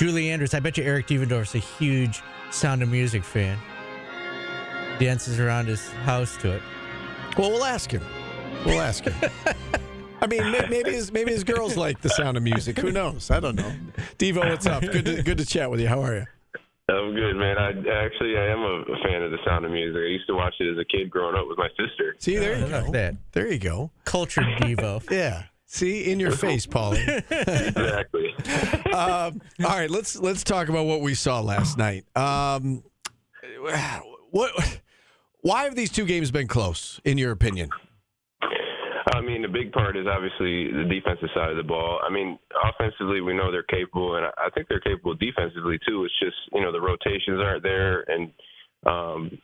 Julie Andrews. I bet you Eric Devendorf's a huge Sound of Music fan. Dances around his house to it. Well, we'll ask him. I mean, maybe his girls like the Sound of Music. Who knows? I don't know. Devo, what's up? Good to chat with you. How are you? I'm good, man. I am a fan of the Sound of Music. I used to watch it as a kid growing up with my sister. See, there you go. That. There you go. Cultured Devo. Yeah. See, in your face, Paulie. Exactly. All right, let's talk about what we saw last night. Why have these two games been close, in your opinion? I mean, the big part is obviously the defensive side of the ball. I mean, offensively, we know they're capable, and I think they're capable defensively, too. It's just, the rotations aren't there, and,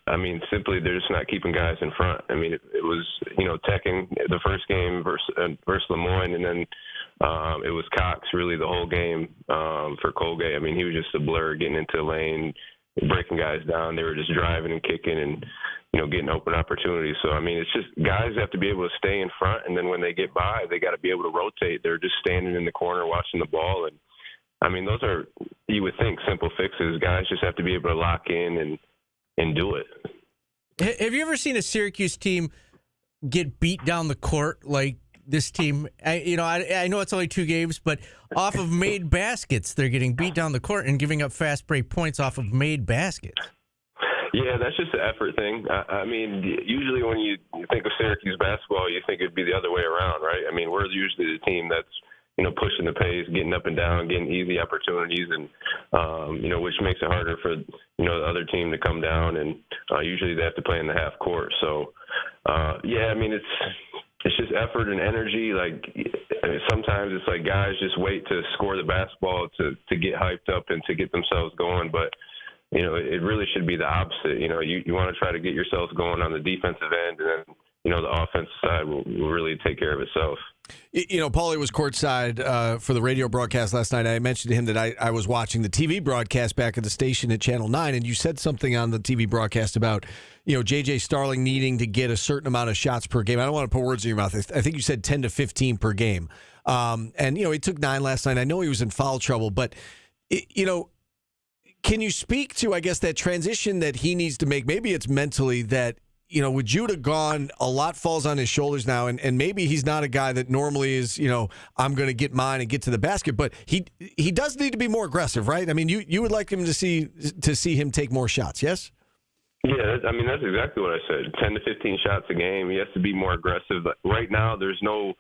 I mean, simply they're just not keeping guys in front. I mean, it was, Teching the first game versus Lemoyne, and then it was Cox really the whole game for Colgate. I mean, he was just a blur getting into the lane, breaking guys down. They were just driving and kicking and, getting open opportunities. So, I mean, it's just guys have to be able to stay in front, and then when they get by, they got to be able to rotate. They're just standing in the corner watching the ball. And, I mean, those are, you would think, simple fixes. Guys just have to be able to lock in and do it. Have you ever seen a Syracuse team get beat down the court like this team? I know it's only 2 games, but off of made baskets, they're getting beat down the court and giving up fast break points off of made baskets. Yeah, that's just an effort thing. I mean, usually when you think of Syracuse basketball, you think it'd be the other way around, right? I mean, we're usually the team that's, pushing the pace, getting up and down, getting easy opportunities, and, which makes it harder for, the other team to come down, and usually they have to play in the half court. So, I mean, it's just effort and energy. Like, sometimes it's like guys just wait to score the basketball to get hyped up and to get themselves going, but it really should be the opposite. You want to try to get yourselves going on the defensive end, and then, the offensive side will really take care of itself. Paulie was courtside for the radio broadcast last night. I mentioned to him that I was watching the TV broadcast back at the station at Channel 9, and you said something on the TV broadcast about, J.J. Starling needing to get a certain amount of shots per game. I don't want to put words in your mouth. I think you said 10 to 15 per game. And, he took 9 last night. I know he was in foul trouble, but, can you speak to, I guess, that transition that he needs to make? Maybe it's mentally that, with Judah gone, a lot falls on his shoulders now, and maybe he's not a guy that normally is, I'm going to get mine and get to the basket, but he does need to be more aggressive, right? I mean, you would like him to see him take more shots, yes? Yeah, I mean, that's exactly what I said. 10 to 15 shots a game. He has to be more aggressive. But right now, there's no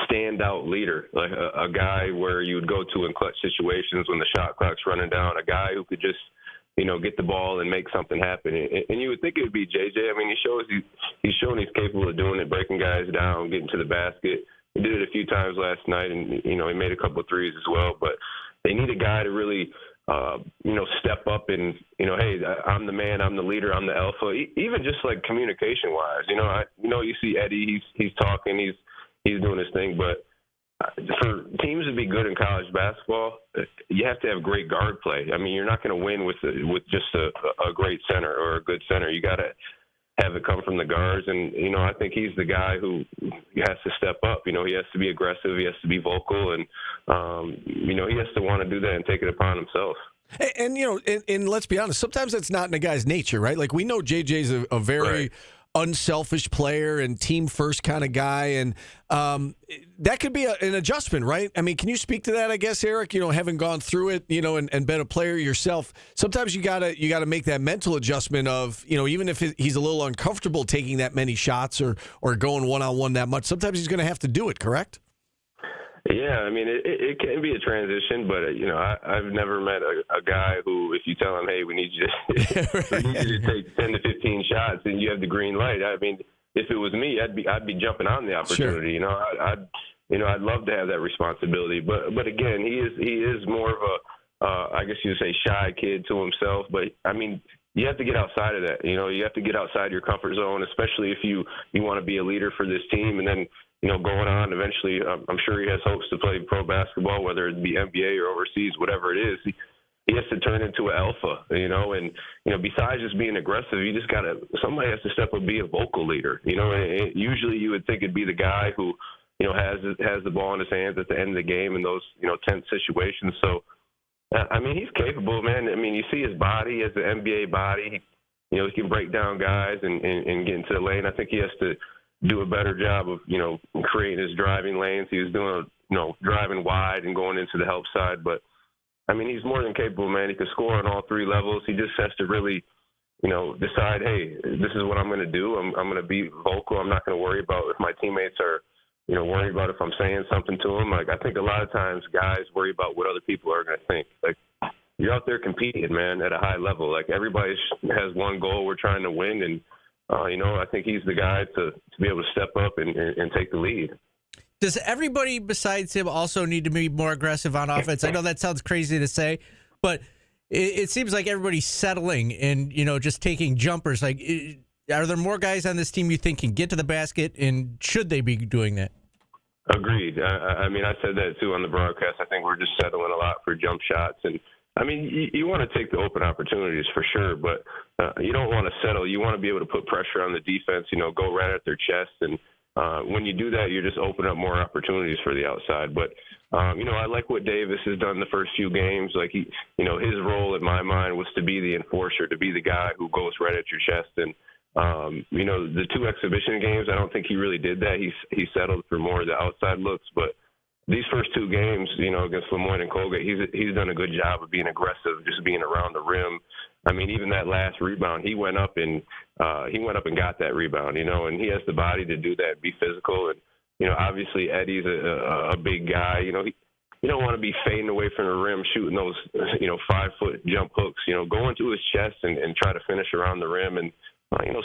standout leader, like a guy where you would go to in clutch situations when the shot clock's running down, a guy who could just, get the ball and make something happen. And you would think it would be JJ. I mean, he's shown he's capable of doing it, breaking guys down, getting to the basket. He did it a few times last night, and, he made a couple of threes as well. But they need a guy to really, step up and, hey, I'm the man, I'm the leader, I'm the alpha. Even just like communication-wise, you see Eddie, he's talking, he's doing his thing, but for teams to be good in college basketball, you have to have great guard play. I mean, you're not going to win with just a great center or a good center. You got to have it come from the guards, and I think he's the guy who has to step up. He has to be aggressive, he has to be vocal, and he has to want to do that and take it upon himself. And and let's be honest, sometimes that's not in a guy's nature, right? Like, we know JJ's a very unselfish player and team first kind of guy, and that could be an adjustment, right? I mean, can you speak to that, I guess, Eric? Having gone through it, and been a player yourself, sometimes you gotta make that mental adjustment of, even if he's a little uncomfortable taking that many shots or going one-on-one that much, sometimes he's going to have to do it, correct? Yeah, I mean, it can be a transition, but, I've never met a guy who, if you tell him, hey, we need you to take 10 to 15 shots and you have the green light. I mean, if it was me, I'd be jumping on the opportunity. Sure. I'd love to have that responsibility. But again, he is more of a, I guess you would say, shy kid to himself. But, I mean, you have to get outside of that. You have to get outside your comfort zone, especially if you want to be a leader for this team. And then, going on, eventually, I'm sure he has hopes to play pro basketball, whether it be NBA or overseas, whatever it is. He has to turn into an alpha, and, besides just being aggressive, somebody has to step up and be a vocal leader, and usually you would think it'd be the guy who, has the ball in his hands at the end of the game in those, tense situations. So, I mean, he's capable, man. I mean, you see his body, he has the NBA body. He can break down guys and get into the lane. I think he has to do a better job of, creating his driving lanes. He was doing, driving wide and going into the help side. But, I mean, he's more than capable, man. He can score on all three levels. He just has to really, decide, hey, this is what I'm going to do. I'm going to be vocal. I'm not going to worry about if my teammates are, worried about if I'm saying something to them. Like, I think a lot of times guys worry about what other people are going to think. Like, you're out there competing, man, at a high level. Like, everybody has one goal. We're trying to win. And, I think he's the guy to be able to step up and take the lead. Does everybody besides him also need to be more aggressive on offense? I know that sounds crazy to say, but it seems like everybody's settling and, just taking jumpers. Like, are there more guys on this team you think can get to the basket, and should they be doing that? Agreed. I mean, I said that, too, on the broadcast. I think we're just settling a lot for jump shots. And, I mean, you want to take the open opportunities for sure, but you don't want to settle. You want to be able to put pressure on the defense, go right at their chest. And when you do that, you're just opening up more opportunities for the outside. But, I like what Davis has done the first few games. Like, his role in my mind was to be the enforcer, to be the guy who goes right at your chest. And, the two exhibition games, I don't think he really did that. He settled for more of the outside looks. But these first two games, against Lemoyne and Colgate, he's done a good job of being aggressive, just being around the rim. I mean, even that last rebound, he went up and got that rebound, and he has the body to do that, be physical. And, obviously Eddie's a big guy. You don't want to be fading away from the rim, shooting those, 5-foot jump hooks, go into his chest and try to finish around the rim. And,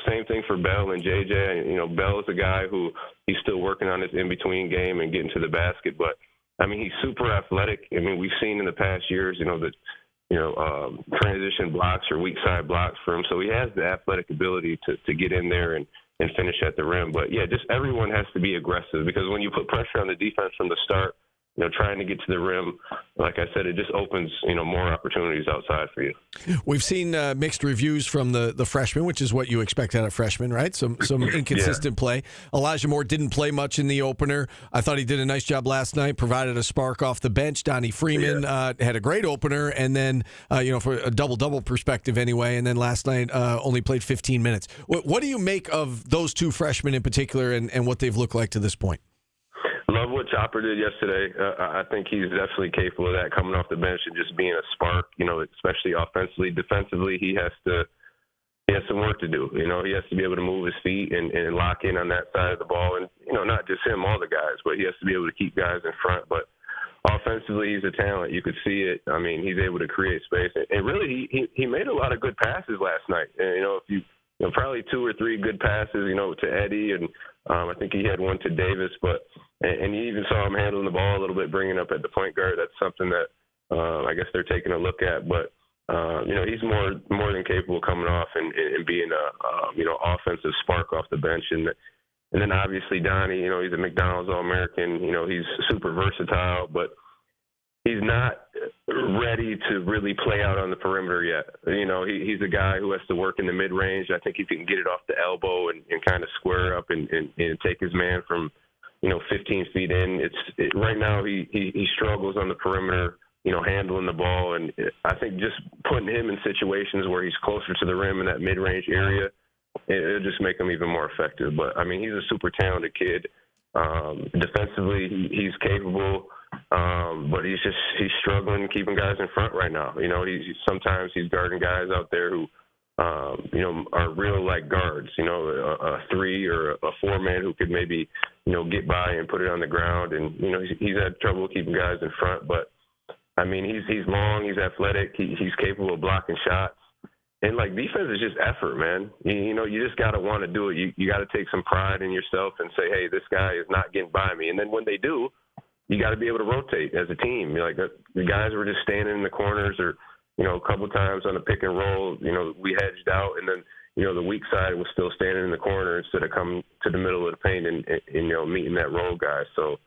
same thing for Bell and JJ. Bell is a guy who he's still working on his in-between game and getting to the basket. But, I mean, he's super athletic. I mean, we've seen in the past years, transition blocks or weak side blocks for him. So he has the athletic ability to get in there and finish at the rim. But, yeah, just everyone has to be aggressive because when you put pressure on the defense from the start, trying to get to the rim, like I said, it just opens, more opportunities outside for you. We've seen mixed reviews from the freshmen, which is what you expect out of freshmen, right? Some inconsistent play. Elijah Moore didn't play much in the opener. I thought he did a nice job last night, provided a spark off the bench. Donnie Freeman had a great opener, and then, for a double-double perspective anyway, and then last night only played 15 minutes. What do you make of those two freshmen in particular and what they've looked like to this point? Love what Chopper did yesterday. I think he's definitely capable of that, coming off the bench and just being a spark, especially offensively. Defensively, he has some work to do. He has to be able to move his feet and lock in on that side of the ball. And, not just him, all the guys, but he has to be able to keep guys in front. But offensively, he's a talent. You could see it. I mean, he's able to create space. And really, he made a lot of good passes last night. And, if you probably 2 or 3 good passes, to Eddie, and I think he had one to Davis. And you even saw him handling the ball a little bit, bringing up at the point guard. That's something that I guess they're taking a look at. But he's more than capable coming off and being a offensive spark off the bench. And then obviously Donnie, he's a McDonald's All-American. He's super versatile, but he's not ready to really play out on the perimeter yet. He's a guy who has to work in the mid-range. I think he can get it off the elbow and kind of square up and take his man from, 15 feet in. Right now he struggles on the perimeter, handling the ball. And I think just putting him in situations where he's closer to the rim in that mid-range area, it'll just make him even more effective. But, I mean, he's a super talented kid. Defensively, he's capable. But he's struggling keeping guys in front right now. Sometimes he's guarding guys out there who, are real like guards, a 3 or a 4-man who could maybe, get by and put it on the ground. And, he's had trouble keeping guys in front. But, I mean, he's long, he's athletic, he's capable of blocking shots. And, defense is just effort, man. You just got to want to do it. You got to take some pride in yourself and say, hey, this guy is not getting by me. And then when they do, you got to be able to rotate as a team. The guys were just standing in the corners or, a couple times on a pick and roll, we hedged out. And then, the weak side was still standing in the corner instead of coming to the middle of the paint and meeting that roll guy. So,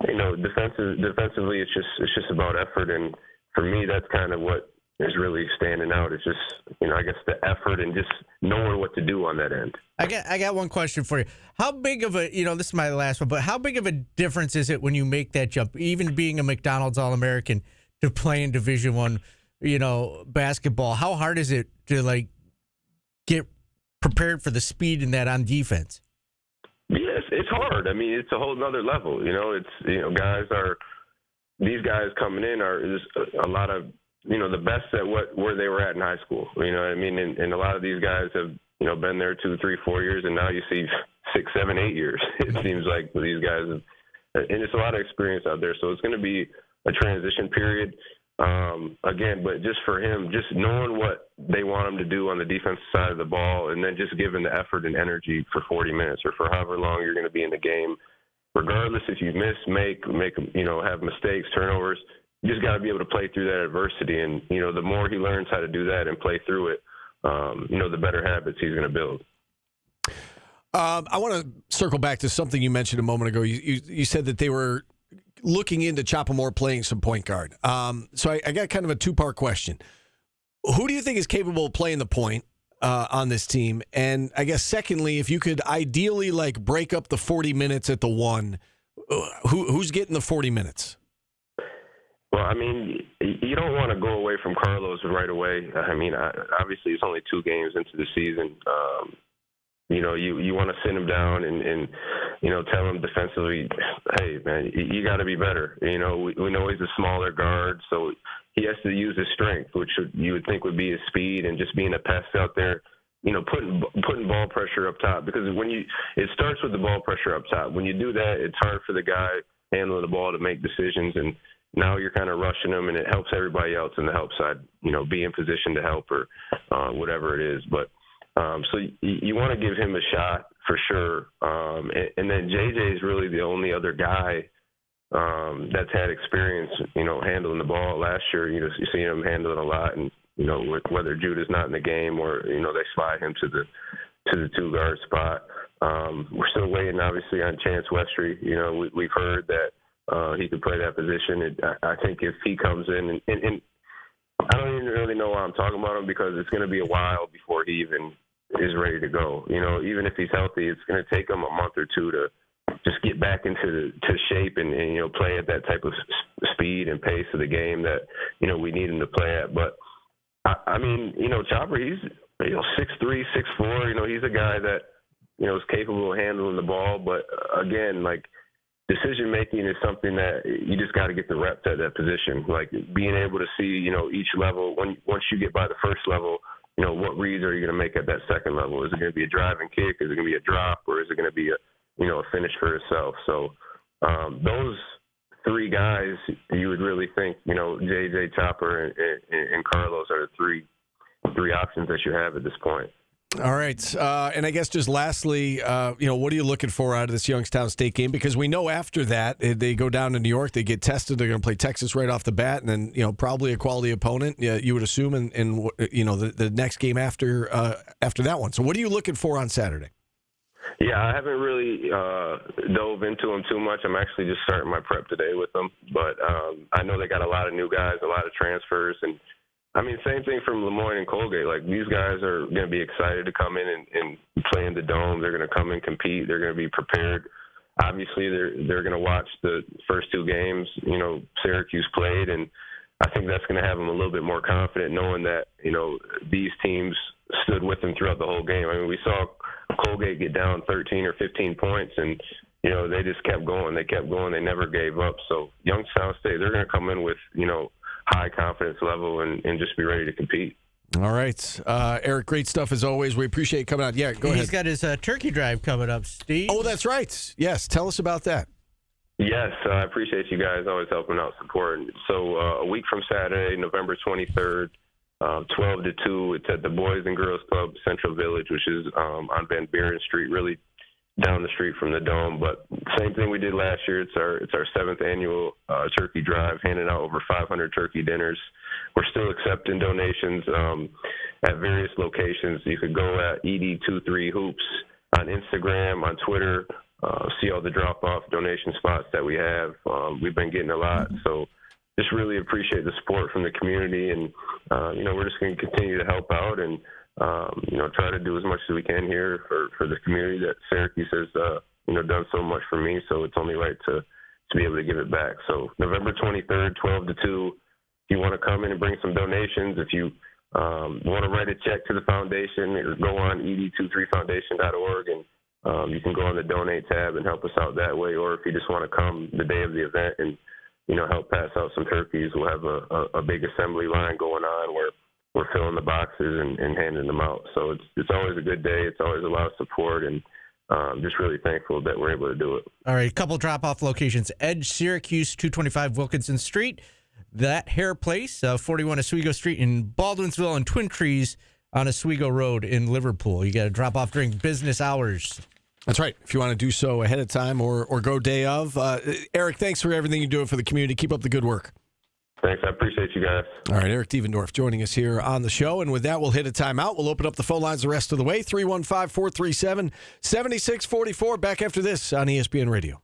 defensively, it's just about effort. And for me, that's kind of what is really standing out. It's just, I guess the effort and just knowing what to do on that end. I got one question for you. How big of a, this is my last one, but how big of a difference is it when you make that jump, even being a McDonald's All-American? to play in Division I, basketball. How hard is it to get prepared for the speed in that on defense? Yes, it's hard. I mean, it's a whole nother level. These guys coming in are a lot of, the best at where they were at in high school. You know what I mean? And a lot of these guys have, been there 2, 3, 4 years, and now you see 6, 7, 8 years. It seems like for these guys, and it's a lot of experience out there. So it's going to be a transition period. Again, but just for him, just knowing what they want him to do on the defensive side of the ball, and then just giving the effort and energy for 40 minutes or for however long you're going to be in the game, regardless if you miss, make, have mistakes, turnovers, you just got to be able to play through that adversity. And, the more he learns how to do that and play through it, the better habits he's going to build. I want to circle back to something you mentioned a moment ago. You said that they were looking into Chapa Moore playing some point guard. So I got kind of a two-part question. Who do you think is capable of playing the point on this team? And I guess secondly, if you could ideally break up the 40 minutes at the one, who's getting the 40 minutes? Well, I mean, you don't want to go away from Carlos right away. I mean, obviously it's only 2 games into the season. You want to sit him down and tell him defensively, hey, man, you got to be better. We know he's a smaller guard, so he has to use his strength, which you would think would be his speed and just being a pest out there, putting ball pressure up top. Because it starts with the ball pressure up top. When you do that, it's hard for the guy handling the ball to make decisions, and now you're kind of rushing them, and it helps everybody else in the help side, be in position to help or whatever it is. But so you want to give him a shot for sure. And then JJ is really the only other guy that's had experience, handling the ball. Last year, you see him handle it a lot, and whether Judah's not in the game or they slide him to the 2-guard spot. We're still waiting, obviously, on Chance Westry. We've heard that he could play that position. I think if he comes in, and I don't even really know why I'm talking about him, because it's going to be a while before he even is ready to go. Even if he's healthy, it's going to take him a month or 2 to just get back into shape and play at that type of speed and pace of the game that we need him to play at. But I mean, Chopper, he's 6'3", 6'4". He's a guy that is capable of handling the ball. But again, decision making is something that you just got to get the reps at that position. Being able to see each level. Once you get by the first level, what reads are you going to make at that second level? Is it going to be a drive and kick? Is it going to be a drop? Or is it going to be a finish for itself? So those 3 guys, you would really think, JJ, Chopper, and Carlos are the three options that you have at this point. All right. And I guess just lastly, what are you looking for out of this Youngstown State game? Because we know after that, they go down to New York, they get tested, they're going to play Texas right off the bat, and then, probably a quality opponent, you would assume, in the next game after that one. So what are you looking for on Saturday? Yeah, I haven't really dove into them too much. I'm actually just starting my prep today with them. But I know they got a lot of new guys, a lot of transfers, and I mean, same thing from Lemoyne and Colgate. These guys are going to be excited to come in and play in the Dome. They're going to come and compete. They're going to be prepared. Obviously, they're going to watch the first 2 games, Syracuse played, and I think that's going to have them a little bit more confident knowing that, these teams stood with them throughout the whole game. I mean, we saw Colgate get down 13 or 15 points, and, they just kept going. They kept going. They never gave up. So Youngstown State, they're going to come in with, high confidence level and just be ready to compete. All right. Eric, great stuff as always. We appreciate you coming out. Yeah, go ahead. He's got his turkey drive coming up, Steve. Oh, that's right. Yes. Tell us about that. Yes, I appreciate you guys always helping out, supporting. So a week from Saturday, November 23rd, 12 to 2, it's at the Boys and Girls Club, Central Village, which is on Van Buren Street, really down the street from the Dome. But same thing we did last year. It's our 7th annual turkey drive, handing out over 500 turkey dinners. We're still accepting donations at various locations. You could go at ED23Hoops on Instagram, on Twitter, see all the drop-off donation spots that we have. We've been getting a lot, so just really appreciate the support from the community, and we're just going to continue to help out and try to do as much as we can here for the community that Syracuse has done so much for me. So it's only right to be able to give it back. So November 23rd, 12 to 2, you want to come in and bring some donations, if you want to write a check to the foundation, or go on ed23foundation.org and you can go on the donate tab and help us out that way. Or if you just want to come the day of the event and, help pass out some turkeys, we'll have a big assembly line going on where we're filling the boxes and handing them out. So it's always a good day. It's always a lot of support, and just really thankful that we're able to do it. All right, a couple drop-off locations. Edge, Syracuse, 225 Wilkinson Street. That Hair Place, 41 Oswego Street in Baldwinsville, and Twin Trees on Oswego Road in Liverpool. You got to drop off during business hours. That's right. If you want to do so ahead of time or go day of. Eric, thanks for everything you do for the community. Keep up the good work. Thanks. I appreciate you guys. All right, Eric Devendorf joining us here on the show. And with that, we'll hit a timeout. We'll open up the phone lines the rest of the way. 315-437-7644. Back after this on ESPN Radio.